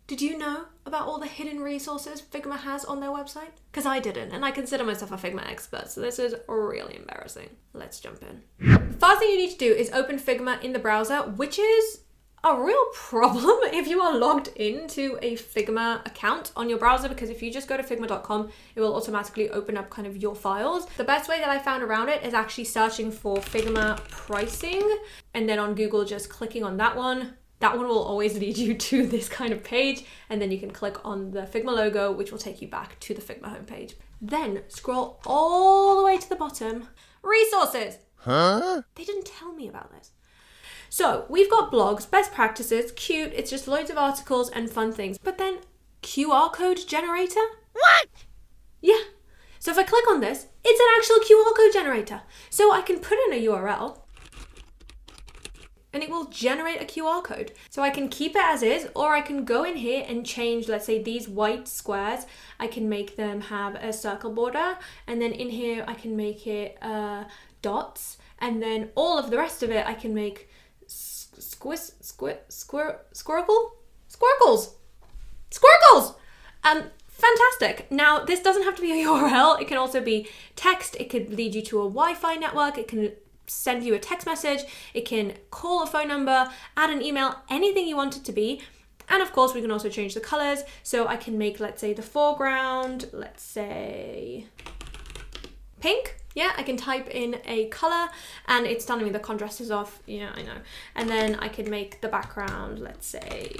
Did you know about all the hidden resources Figma has on their website? Because I didn't, and I consider myself a Figma expert, so this is really embarrassing. Let's jump in. First thing you need to do is open Figma in the browser, which is a real problem if you are logged into a Figma account on your browser, because if you just go to figma.com, it will automatically open up kind of your files. The best way that I found around it is actually searching for Figma pricing, and then on Google, just clicking on that one. That one will always lead you to this kind of page, and then you can click on the Figma logo, which will take you back to the Figma homepage. Then scroll all the way to the bottom. Resources! Huh? They didn't tell me about this. So we've got blogs, best practices, cute, it's just loads of articles and fun things. But then QR code generator? What? Yeah. So if I click on this, it's an actual QR code generator. So I can put in a URL and it will generate a QR code. So I can keep it as is, or I can go in here and change, let's say these white squares, I can make them have a circle border. And then in here, I can make it dots. And then all of the rest of it, I can make squircles. Fantastic. Now, this doesn't have to be a URL. It can also be text. It could lead you to a Wi-Fi network. It can send you a text message. It can call a phone number, add an email, anything you want it to be. And of course, we can also change the colors. So I can make, let's say, the foreground, let's say pink. Yeah, I can type in a color and it's telling me the contrast is off. Yeah, I know. And then I can make the background, let's say,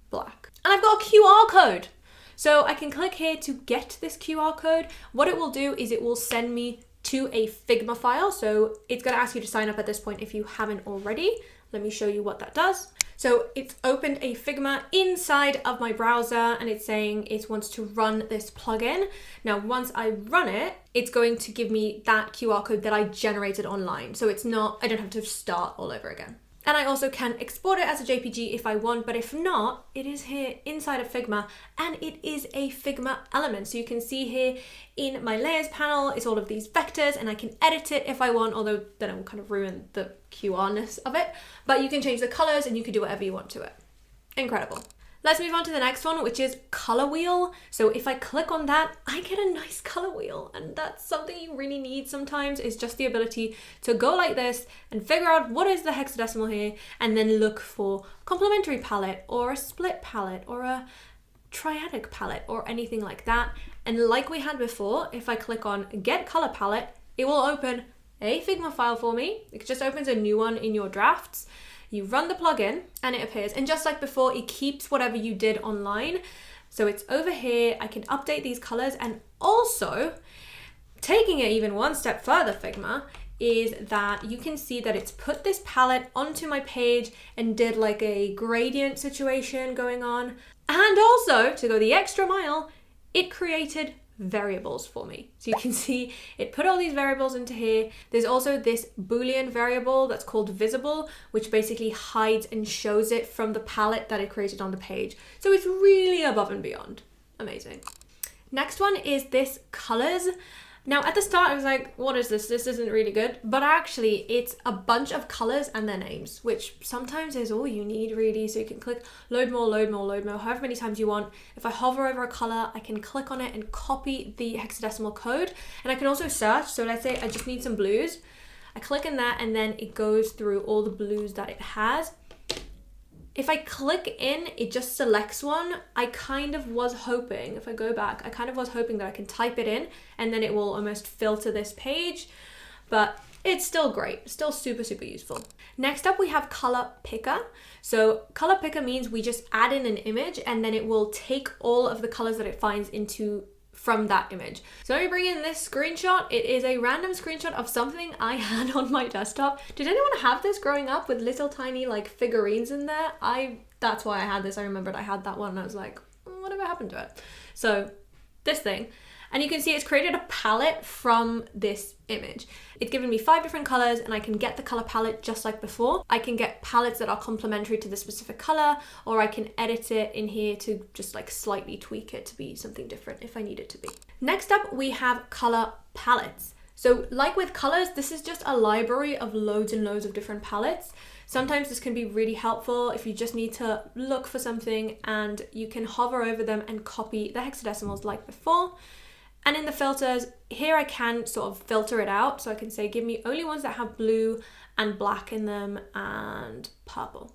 black. And I've got a QR code. So I can click here to get this QR code. What it will do is it will send me to a Figma file. So it's going to ask you to sign up at this point if you haven't already. Let me show you what that does. So it's opened a Figma inside of my browser and it's saying it wants to run this plugin. Now, once I run it, it's going to give me that QR code that I generated online. So it's not, I don't have to start all over again. And I also can export it as a JPG if I want, but if not, it is here inside of Figma and it is a Figma element. So you can see here in my layers panel, it's all of these vectors and I can edit it if I want, although then it will kind of ruin the QR-ness of it. But you can change the colors and you can do whatever you want to it. Incredible. Let's move on to the next one, which is color wheel. So if I click on that, I get a nice color wheel. And that's something you really need sometimes, is just the ability to go like this and figure out what is the hexadecimal here and then look for complementary palette or a split palette or a triadic palette or anything like that. And like we had before, if I click on get color palette, it will open a Figma file for me. It just opens a new one in your drafts. You run the plugin and it appears. And just like before, it keeps whatever you did online. So it's over here. I can update these colors. And also, taking it even one step further, Figma, is that you can see that it's put this palette onto my page and did like a gradient situation going on. And also, to go the extra mile, it created variables for me. So you can see it put all these variables into here. There's also this Boolean variable that's called visible, which basically hides and shows it from the palette that it created on the page. So it's really above and beyond. Amazing. Next one is this colors. Now at the start I was like, what is this? This isn't really good. But actually it's a bunch of colors and their names, which sometimes is all you need really. So you can click load more, load more, load more, however many times you want. If I hover over a color, I can click on it and copy the hexadecimal code. And I can also search. So let's say I just need some blues. I click in that and then it goes through all the blues that it has. If I click in, it just selects one. I kind of was hoping, if I go back, I kind of was hoping that I can type it in and then it will almost filter this page, but it's still great, still super, super useful. Next up, we have color picker. So color picker means we just add in an image and then it will take all of the colors that it finds from that image. So let me bring in this screenshot. It is a random screenshot of something I had on my desktop. Did anyone have this growing up with little tiny like figurines in there? That's why I had this. I remembered I had that one and I was like, whatever happened to it? So this thing, and you can see it's created a palette from this image. It's given me 5 different colors and I can get the color palette just like before. I can get palettes that are complementary to the specific color, or I can edit it in here to just like slightly tweak it to be something different if I need it to be. Next up, we have color palettes. So like with colors, this is just a library of loads and loads of different palettes. Sometimes this can be really helpful if you just need to look for something, and you can hover over them and copy the hexadecimals like before. And in the filters, here I can sort of filter it out. So I can say, give me only ones that have blue and black in them and purple.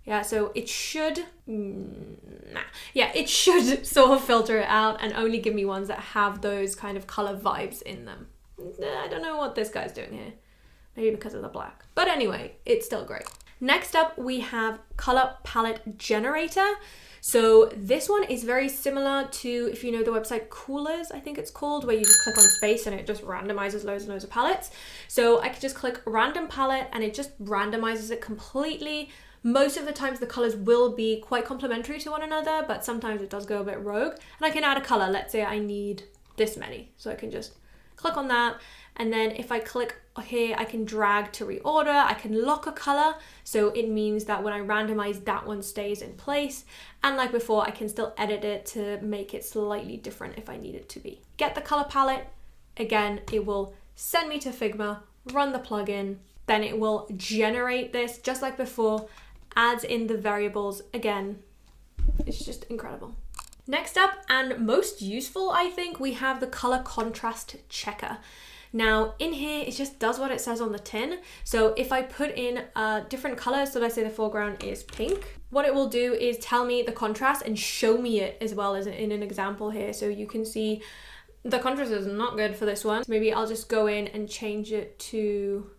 Yeah, so it should, it should sort of filter it out and only give me ones that have those kind of color vibes in them. I don't know what this guy's doing here. Maybe because of the black. But anyway, it's still great. Next up, we have color palette generator. So this one is very similar to, if you know the website Coolers, I think it's called, where you just click on space and it just randomizes loads and loads of palettes. So I can just click random palette and it just randomizes it completely. Most of the times the colors will be quite complementary to one another, but sometimes it does go a bit rogue. And I can add a color. Let's say I need this many. So I can just click on that. And then if I click here, I can drag to reorder. I can lock a color. So it means that when I randomize, that one stays in place. And like before, I can still edit it to make it slightly different if I need it to be. Get the color palette. Again, it will send me to Figma, run the plugin. Then it will generate this just like before, adds in the variables. Again, it's just incredible. Next up, and most useful, I think, we have the color contrast checker. Now in here, it just does what it says on the tin. So if I put in different colors, so let's say the foreground is pink, what it will do is tell me the contrast and show me it as well as in an example here. So you can see the contrast is not good for this one. So maybe I'll just go in and change it to,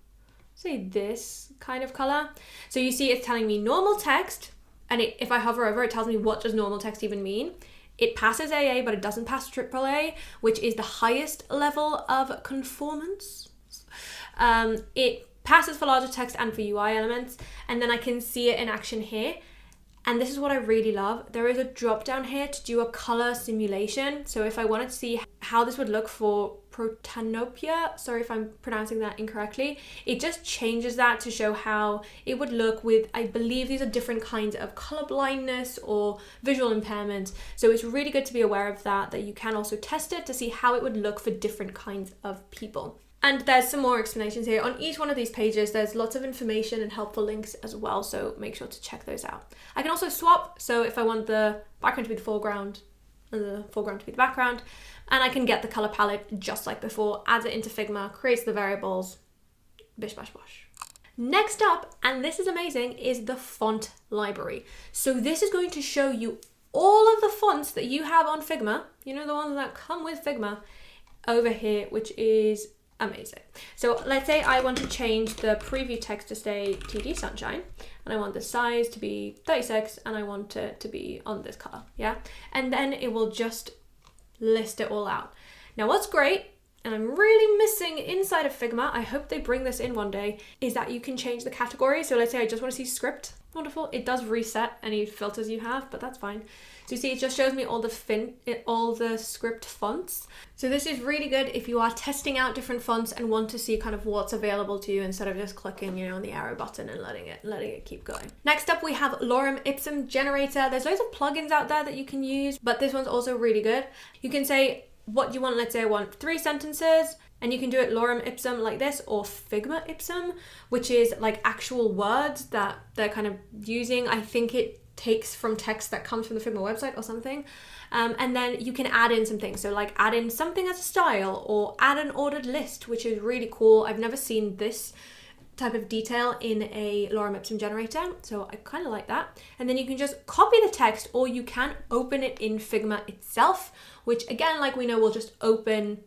say, this kind of color. So you see it's telling me normal text, and if I hover over, it tells me what does normal text even mean. It passes AA, but it doesn't pass AAA, which is the highest level of conformance. It passes for larger text and for UI elements, and then I can see it in action here. And this is what I really love. There is a drop down here to do a color simulation. So if I wanted to see how this would look for protanopia, sorry if I'm pronouncing that incorrectly, it just changes that to show how it would look with, I believe these are different kinds of color blindness or visual impairment. So it's really good to be aware of that you can also test it to see how it would look for different kinds of people. And there's some more explanations here. On each one of these pages, there's lots of information and helpful links as well, so make sure to check those out. I can also swap, so if I want the background to be the foreground and the foreground to be the background, and I can get the color palette just like before, adds it into Figma, creates the variables, bish bash bosh. Next up, and this is amazing, is the font library. So this is going to show you all of the fonts that you have on Figma, you know, the ones that come with Figma, over here, which is amazing. So let's say I want to change the preview text to say TD Sunshine, and I want the size to be 36, and I want it to be on this color, yeah? And then it will just list it all out. Now what's great, and I'm really missing inside of Figma, I hope they bring this in one day, is that you can change the category. So let's say I just want to see script. Wonderful. It does reset any filters you have, but that's fine. So you see, it just shows me all the script fonts. So this is really good if you are testing out different fonts and want to see kind of what's available to you instead of just clicking, you know, on the arrow button and letting it keep going. Next up, we have Lorem Ipsum Generator. There's loads of plugins out there that you can use, but this one's also really good. You can say what you want. Let's say I want 3 sentences. And you can do it Lorem Ipsum like this, or Figma Ipsum, which is like actual words that they're kind of using. I think it takes from text that comes from the Figma website or something. And then you can add in some things. So like add in something as a style, or add an ordered list, which is really cool. I've never seen this type of detail in a Lorem Ipsum generator, so I kind of like that. And then you can just copy the text, or you can open it in Figma itself, which again, like we know, will just open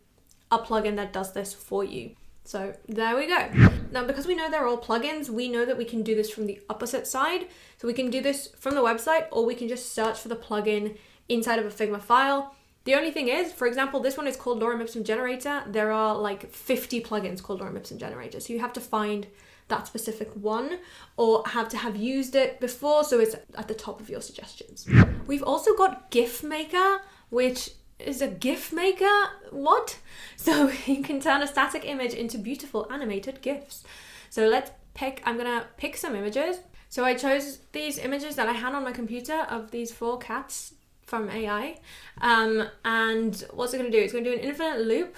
a plugin that does this for you. So there we go. Now, because we know they're all plugins, we know that we can do this from the opposite side. So we can do this from the website, or we can just search for the plugin inside of a Figma file. The only thing is, for example, this one is called Lorem Ipsum Generator. There are like 50 plugins called Lorem Ipsum Generator. So you have to find that specific one, or have to have used it before, so it's at the top of your suggestions. We've also got GIF Maker, which is a GIF maker? What? So you can turn a static image into beautiful animated GIFs. So let's pick, I'm gonna pick some images. So I chose these images that I had on my computer of these 4 cats from AI. And what's it gonna do? It's gonna do an infinite loop,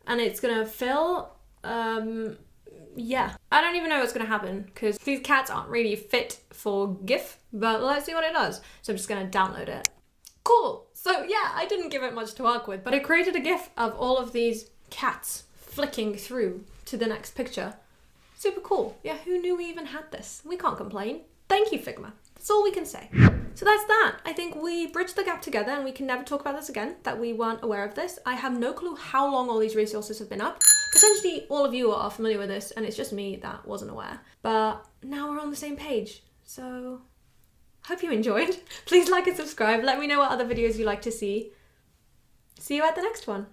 and it's gonna fill yeah, I don't even know what's gonna happen because these cats aren't really fit for GIF, but let's see what it does. So I'm just gonna download it. Cool. So yeah, I didn't give it much to work with, but I created a GIF of all of these cats flicking through to the next picture. Super cool. Yeah, who knew we even had this? We can't complain. Thank you, Figma. That's all we can say. So that's that. I think we bridged the gap together and we can never talk about this again, that we weren't aware of this. I have no clue how long all these resources have been up. Potentially all of you are familiar with this and it's just me that wasn't aware. But now we're on the same page. So hope you enjoyed. Please like and subscribe. Let me know what other videos you'd like to see. See you at the next one.